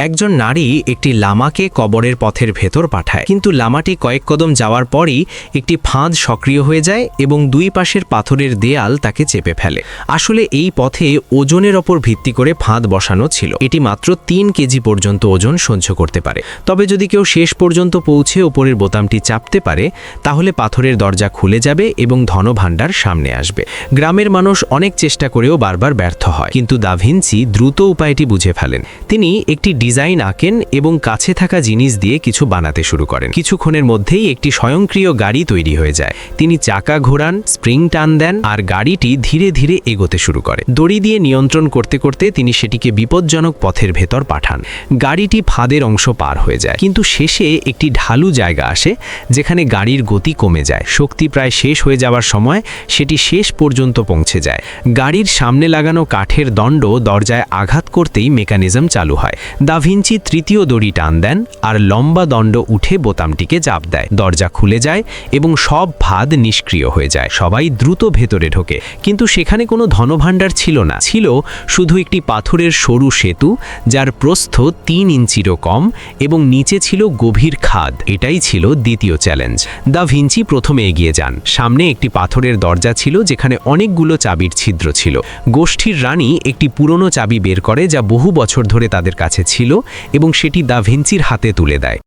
একজন নারী একটি লামাকে কবরের পথের ভেতর পাঠায়, কিন্তু লামাটি কয়েক কদম যাওয়ার পরই একটি ফাঁদ সক্রিয় হয়ে যায় এবং দুই পাশের পাথরের দেয়াল তাকে চেপে ফেলে। আসলে এই পথে ওজনের ওপর ভিত্তি করে ফাঁদ বসানো ছিল। এটি মাত্র 3 কেজি পর্যন্ত ওজন সহ্য করতে পারে। তবে যদি কেউ শেষ পর্যন্ত পৌঁছে ওপরের বোতামটি চাপতে পারে, তাহলে পাথরের দরজা খুলে যাবে এবং ধনভাণ্ডার সামনে আসবে। গ্রামের মানুষ অনেক চেষ্টা করেও বারবার ব্যর্থ হয়, কিন্তু দা ভিঞ্চি দ্রুত উপায়টি বুঝে ফেলেন। তিনি একটি ডিজাইন আঁকেন এবং কাছে থাকা জিনিস দিয়ে কিছু বানাতে শুরু করেন। কিছুক্ষণের মধ্যেই একটি স্বয়ংক্রিয় গাড়ি তৈরি হয়ে যায়। তিনি চাকা ঘোরান, স্প্রিং টান দেন, আর গাড়িটি ধীরে ধীরে এগোতে শুরু করে। দড়ি দিয়ে নিয়ন্ত্রণ করতে করতে তিনি সেটিকে বিপজ্জনক পথের ভেতর পাঠান। গাড়িটি ফাঁদের অংশ পার হয়ে যায়, কিন্তু শেষে একটি ঢালু জায়গা আসে যেখানে গাড়ির গতি কমে যায়। শক্তি প্রায় শেষ হয়ে যাওয়ার সময় সেটি শেষ পর্যন্ত পৌঁছে যায়। গাড়ির সামনে লাগানো কাঠের দণ্ড দরজায় আঘাত করতেই মেকানিজম চালু হয়। দা ভিঞ্চি তৃতীয় দড়ি টান দেন আর লম্বা দণ্ড উঠে বোতামটিকে চাপ দেয়। দরজা খুলে যায় এবং সব ফাঁদ নিষ্ক্রিয় হয়ে যায়। সবাই দ্রুত ভেতরে ঢোকে, কিন্তু সেখানে কোনো ধনভাণ্ডার ছিল না। ছিল শুধু একটি পাথরের সরু সেতু, যার প্রস্থ 3 ইঞ্চিরও কম এবং নিচে ছিল গভীর খাদ। এটাই ছিল দ্বিতীয় চ্যালেঞ্জ। দা ভিঞ্চি প্রথমে এগিয়ে যান। সামনে একটি পাথরের দরজা ছিল যেখানে অনেকগুলো চাবির ছিদ্র ছিল। গোষ্ঠীর রানী একটি পুরনো চাবি বের করে, যা বহু বছর ধরে তাদের কাছে ছিল, এবং সেটি দা ভিঞ্চির হাতে তুলে দেয়।